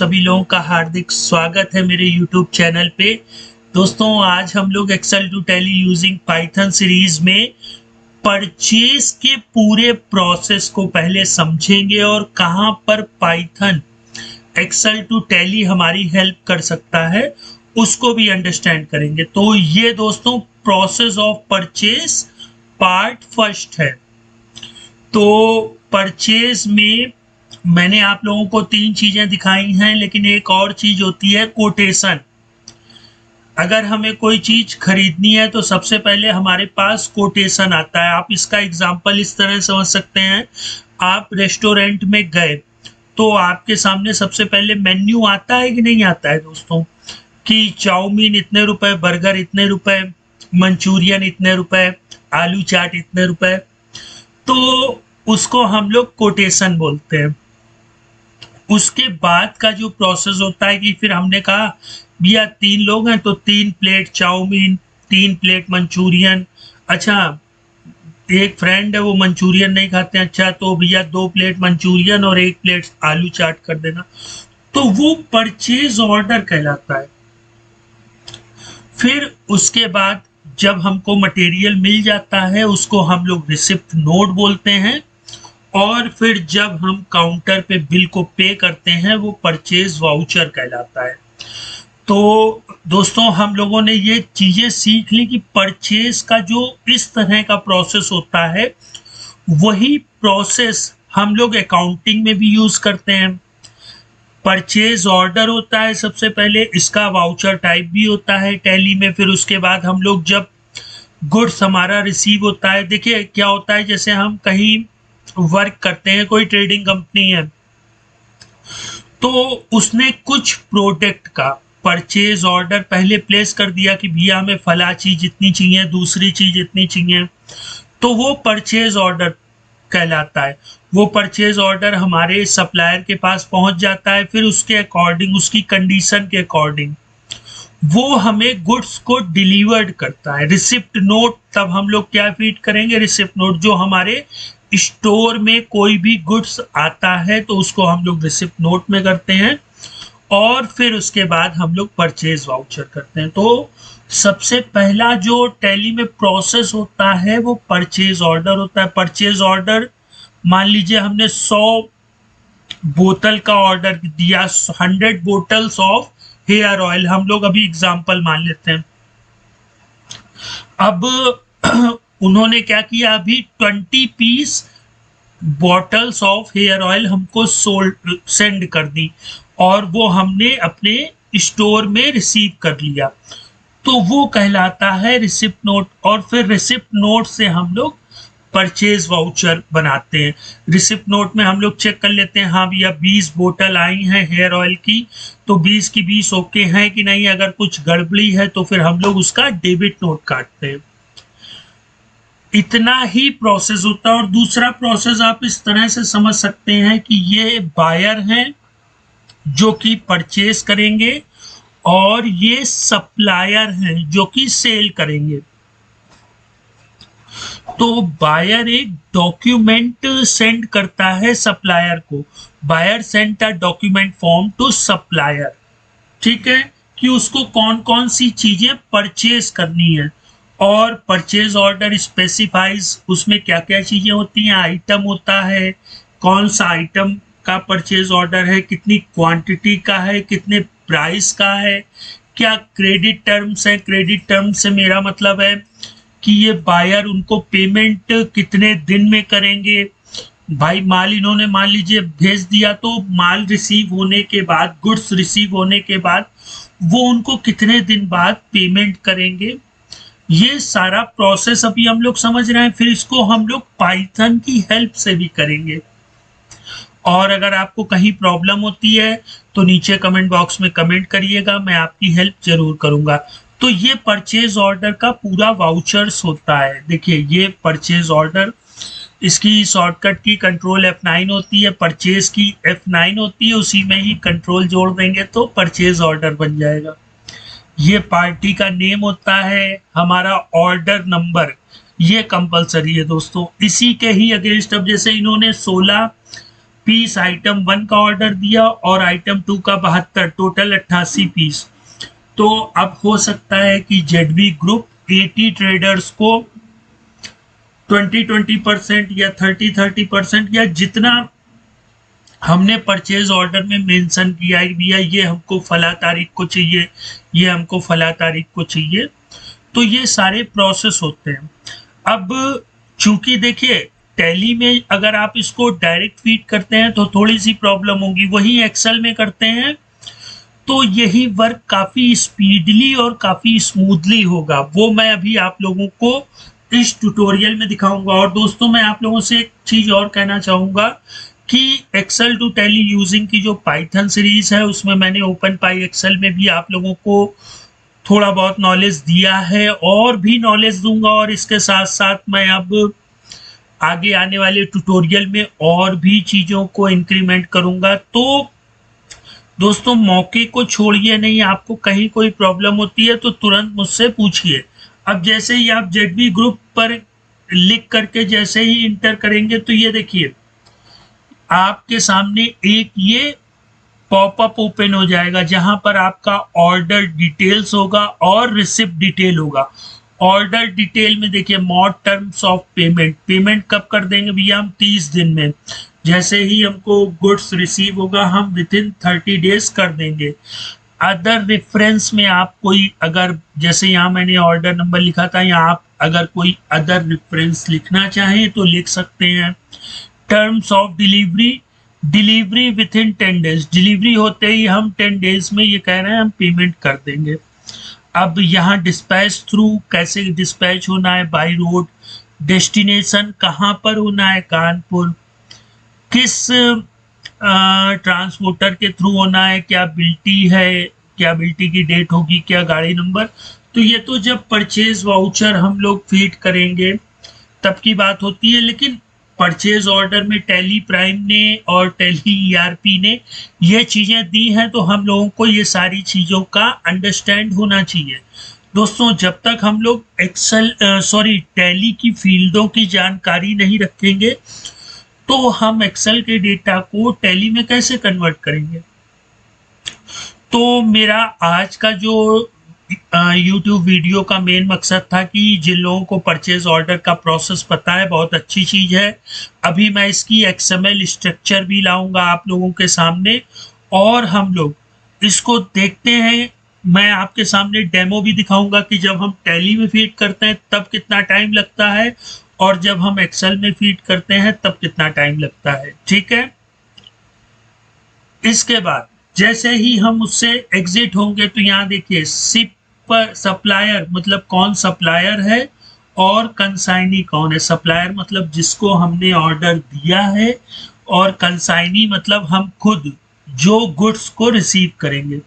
सभी लोगों का हार्दिक स्वागत है मेरे YouTube चैनल पे। दोस्तों आज हम लोग Excel to Tally using Python series में परचेज के पूरे प्रोसेस को पहले समझेंगे और कहां पर पाइथन एक्सेल टू टैली हमारी हेल्प कर सकता है उसको भी अंडरस्टैंड करेंगे। तो ये दोस्तों process of purchase part first है। तो परचेज में मैंने आप लोगों को 3 चीजें दिखाई हैं, लेकिन एक और चीज होती है कोटेशन। अगर हमें कोई चीज खरीदनी है तो सबसे पहले हमारे पास कोटेशन आता है। आप इसका एग्जांपल इस तरह समझ सकते हैं, आप रेस्टोरेंट में गए तो आपके सामने सबसे पहले मेन्यू आता है कि नहीं आता है दोस्तों, कि चाउमीन इतने रुपए, बर्गर इतने रुपए, मंचूरियन इतने रुपए, आलू चाट इतने रुपए। तो उसको हम लोग कोटेशन बोलते हैं। उसके बाद का जो प्रोसेस होता है कि फिर हमने कहा भैया 3 लोग हैं तो 3 प्लेट चाउमीन, 3 प्लेट मंचूरियन। अच्छा एक फ्रेंड है वो मंचूरियन नहीं खाते, अच्छा तो भैया 2 प्लेट मंचूरियन और 1 प्लेट आलू चाट कर देना। तो वो परचेज ऑर्डर कहलाता है। फिर उसके बाद जब हमको मटेरियल मिल जाता है उसको हम लोग रिसिप्ट नोट बोलते हैं, और फिर जब हम काउंटर पे बिल को पे करते हैं वो परचेज वाउचर कहलाता है। तो दोस्तों हम लोगों ने ये चीजें सीख ली कि परचेज का जो इस तरह का प्रोसेस होता है वही प्रोसेस हम लोग अकाउंटिंग में भी यूज करते हैं। परचेज ऑर्डर होता है सबसे पहले, इसका वाउचर टाइप भी होता है टैली में। फिर उसके बाद हम लोग जब गुड्स हमारा रिसीव होता है, देखिए क्या होता है, जैसे हम कहीं वर्क करते हैं, कोई ट्रेडिंग कंपनी है तो उसने कुछ प्रोडक्ट का परचेज ऑर्डर पहले प्लेस कर दिया कि भैया हमें फला चीज इतनी चाहिए, दूसरी चीज इतनी चाहिए, तो वो परचेज ऑर्डर कहलाता है। वो परचेज ऑर्डर हमारे सप्लायर के पास पहुंच जाता है। फिर उसके अकॉर्डिंग, उसकी कंडीशन के अकॉर्डिंग वो हमें गुड्स को डिलीवर्ड करता है। रिसिप्ट नोट तब हम लोग क्या फीड करेंगे, रिसिप्ट नोट जो हमारे स्टोर में कोई भी गुड्स आता है तो उसको हम लोग रिसिप्ट नोट में करते हैं, और फिर उसके बाद हम लोग परचेज वाउचर करते हैं। तो सबसे पहला जो टैली में प्रोसेस होता है वो परचेज ऑर्डर होता है। परचेज ऑर्डर मान लीजिए हमने 100 बोतल का ऑर्डर दिया, 100 बोटल्स ऑफ हेयर ऑयल, हम लोग अभी एग्जांपल मान लेते हैं। अब उन्होंने क्या किया, अभी 20 piece bottles of hair oil हमको सेंड कर दी और वो हमने अपने स्टोर में रिसीव कर लिया, तो वो कहलाता है रिसिप्ट नोट। और फिर रिसिप्ट नोट से हम लोग परचेज वाउचर बनाते हैं। रिसिप्ट नोट में हम लोग चेक कर लेते हैं, हाँ भैया 20 बोतल आई हैं हेयर ऑयल की, तो 20 की 20 ओके हैं कि नहीं। अगर कुछ गड़बड़ी है तो फिर हम लोग उसका डेबिट नोट काटते हैं। इतना ही प्रोसेस होता है। और दूसरा प्रोसेस आप इस तरह से समझ सकते हैं कि ये बायर हैं जो कि परचेज करेंगे और ये सप्लायर हैं जो कि सेल करेंगे। तो बायर एक डॉक्यूमेंट सेंड करता है सप्लायर को। Buyer send a document form to supplier, ठीक है, कि उसको कौन कौन सी चीजें परचेज करनी है। और परचेज ऑर्डर स्पेसिफाइज उसमें क्या क्या चीजें होती हैं, आइटम होता है, कौन सा आइटम का परचेज ऑर्डर है, कितनी क्वांटिटी का है, कितने प्राइस का है, क्या क्रेडिट टर्म्स है। क्रेडिट टर्म से मेरा मतलब है कि ये बायर उनको पेमेंट कितने दिन में करेंगे। भाई माल इन्होंने मान लीजिए भेज दिया, तो माल रिसीव होने के बाद, गुड्स रिसीव होने के बाद वो उनको कितने दिन बाद पेमेंट करेंगे। ये सारा प्रोसेस अभी हम लोग समझ रहे हैं। फिर इसको हम लोग पाइथन की हेल्प से भी करेंगे। और अगर आपको कहीं प्रॉब्लम होती है तो नीचे कमेंट बॉक्स में कमेंट करिएगा, मैं आपकी हेल्प जरूर करूंगा। तो ये परचेज ऑर्डर का पूरा वाउचर्स होता है। देखिए ये परचेज ऑर्डर, इसकी शॉर्टकट की कंट्रोल F9 होती है, परचेज की F9 होती है, उसी में ही कंट्रोल जोड़ देंगे तो परचेज ऑर्डर बन जाएगा। ये पार्टी का नेम होता है, हमारा ऑर्डर नंबर ये कंपलसरी है दोस्तों। इसी के ही अगेंस्ट अब जैसे इन्होंने 16 पीस आइटम 1 का ऑर्डर दिया और आइटम 2 का 72, टोटल 88 पीस। तो अब हो सकता है कि जेडबी ग्रुप 80 ट्रेडर्स को 20% या 30% या जितना हमने परचेज ऑर्डर में मेंशन किया है भैया ये हमको फला तारीख को चाहिए, ये हमको फला तारीख को चाहिए, तो ये सारे प्रोसेस होते हैं। अब चूंकि देखिए टैली में अगर आप इसको डायरेक्ट फीड करते हैं तो थोड़ी सी प्रॉब्लम होगी, वही एक्सेल में करते हैं तो यही वर्क काफ़ी स्पीडली और काफ़ी स्मूथली होगा। वो मैं अभी आप लोगों को इस ट्यूटोरियल में दिखाऊंगा। और दोस्तों मैं आप लोगों से एक चीज़ और कहना चाहूँगा कि एक्सेल टू टैली यूजिंग की जो पाइथन सीरीज है उसमें मैंने ओपन पाई एक्सेल में भी आप लोगों को थोड़ा बहुत नॉलेज दिया है और भी नॉलेज दूंगा, और इसके साथ साथ मैं अब आगे आने वाले ट्यूटोरियल में और भी चीज़ों को इंक्रीमेंट करूंगा। तो दोस्तों मौके को छोड़िए नहीं, आपको कहीं कोई प्रॉब्लम होती है तो तुरंत मुझसे पूछिए। अब जैसे ही आप जेडबी ग्रुप पर लिख करके जैसे ही इंटर करेंगे तो ये देखिए आपके सामने एक ये पॉपअप ओपन हो जाएगा जहां पर आपका ऑर्डर डिटेल्स होगा और रिसिप्ट डिटेल होगा। ऑर्डर डिटेल में देखिए mode terms of payment, payment कब कर देंगे भैया हम 30 दिन में, जैसे ही हमको गुड्स रिसीव होगा हम विथिन 30 डेज कर देंगे। अदर रेफरेंस में आप कोई अगर जैसे यहाँ मैंने ऑर्डर नंबर लिखा था, यहाँ आप अगर कोई अदर रेफरेंस लिखना चाहें तो लिख सकते हैं। Terms of delivery, delivery with in 10 days, delivery होते ही हम 10 डेज में ये कह रहे हैं हम पेमेंट कर देंगे। अब यहाँ डिस्पैच थ्रू, कैसे डिस्पैच होना है, बाई रोड, डेस्टिनेशन कहाँ पर होना है, कानपुर, किस ट्रांसपोर्टर के थ्रू होना है, क्या बिल्टी है, क्या बिल्टी की डेट होगी, क्या गाड़ी नंबर। तो ये तो जब परचेज वाउचर हम लोग फीड करेंगे तब की बात होती है, लेकिन परचेज ऑर्डर में टैली प्राइम ने और टैली ईआरपी ने ये चीज़ें दी हैं तो हम लोगों को ये सारी चीज़ों का अंडरस्टैंड होना चाहिए। दोस्तों जब तक हम लोग टैली की फील्डों की जानकारी नहीं रखेंगे तो हम एक्सेल के डेटा को टैली में कैसे कन्वर्ट करेंगे। तो मेरा आज का जो YouTube वीडियो का मेन मकसद था कि जिन लोगों को परचेज ऑर्डर का प्रोसेस पता है बहुत अच्छी चीज़ है। अभी मैं इसकी XML स्ट्रक्चर भी लाऊंगा आप लोगों के सामने और हम लोग इसको देखते हैं। मैं आपके सामने डेमो भी दिखाऊंगा कि जब हम टैली में फीड करते हैं तब कितना टाइम लगता है और जब हम एक्सेल में फीड करते हैं तब कितना टाइम लगता है। ठीक है, इसके बाद जैसे ही हम उससे एग्जिट होंगे तो यहाँ देखिए सिप सप्लायर मतलब कौन सप्लायर है और कंसाइनी कौन है। सप्लायर मतलब जिसको हमने ऑर्डर दिया है और कंसाइनी मतलब हम खुद जो गुड्स को रिसीव करेंगे।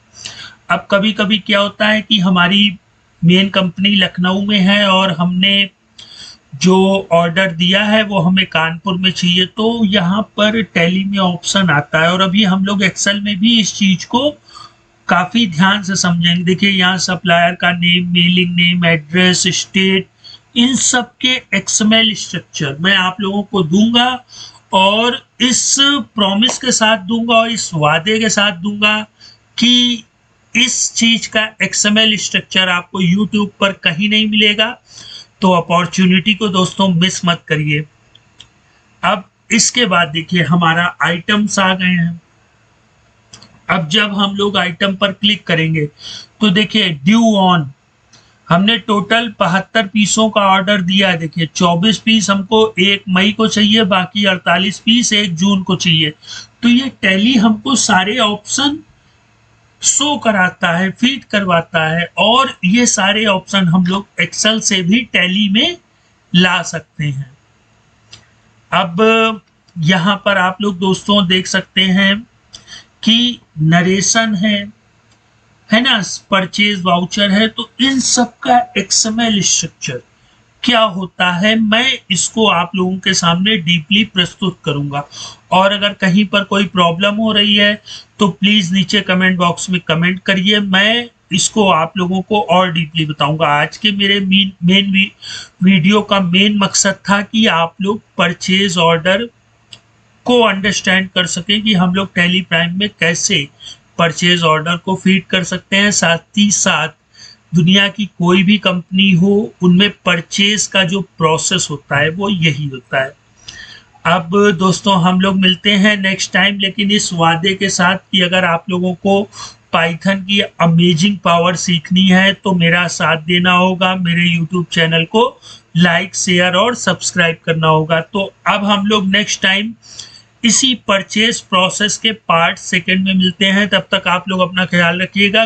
अब कभी कभी क्या होता है कि हमारी मेन कंपनी लखनऊ में है और हमने जो ऑर्डर दिया है वो हमें कानपुर में चाहिए, तो यहाँ पर टैली में ऑप्शन आता है और अभी हम लोग एक्सेल में भी इस चीज़ को काफ़ी ध्यान से समझेंगे। देखिए यहाँ सप्लायर का name, mailing name, address, state, इन सब के XML स्ट्रक्चर मैं आप लोगों को दूंगा और इस प्रॉमिस के साथ दूंगा और इस वादे के साथ दूंगा कि इस चीज़ का XML स्ट्रक्चर आपको YouTube पर कहीं नहीं मिलेगा। तो अपॉर्चुनिटी को दोस्तों मिस मत करिए। अब इसके बाद देखिए हमारा आइटम्स आ गए हैं। अब जब हम लोग आइटम पर क्लिक करेंगे तो देखिए ड्यू ऑन, हमने टोटल 72 पीसों का ऑर्डर दिया है। देखिए 24 पीस हमको 1 मई को चाहिए, बाकी 48 पीस 1 जून को चाहिए। तो ये टैली हमको सारे ऑप्शन शो कराता है, फीड करवाता है और ये सारे ऑप्शन हम लोग एक्सेल से भी टैली में ला सकते हैं। अब यहाँ पर आप लोग दोस्तों देख सकते हैं कि नरेशन है ना, परचेज वाउचर है, तो इन सब का XML स्ट्रक्चर क्या होता है मैं इसको आप लोगों के सामने डीपली प्रस्तुत करूंगा। और अगर कहीं पर कोई प्रॉब्लम हो रही है तो प्लीज नीचे कमेंट बॉक्स में कमेंट करिए, मैं इसको आप लोगों को और डीपली बताऊंगा। आज के मेरे वीडियो का मेन मकसद था कि आप लोग परचेज ऑर्डर को अंडरस्टैंड कर सकें कि हम लोग टैली प्राइम में कैसे परचेज ऑर्डर को फीड कर सकते हैं। साथ ही साथ दुनिया की कोई भी कंपनी हो, उनमें परचेज का जो प्रोसेस होता है वो यही होता है। अब दोस्तों हम लोग मिलते हैं नेक्स्ट टाइम, लेकिन इस वादे के साथ कि अगर आप लोगों को पाइथन की अमेजिंग पावर सीखनी है तो मेरा साथ देना होगा, मेरे यूट्यूब चैनल को लाइक, शेयर और सब्सक्राइब करना होगा। तो अब हम लोग नेक्स्ट टाइम इसी परचेज प्रोसेस के पार्ट सेकंड में मिलते हैं। तब तक आप लोग अपना ख्याल रखिएगा।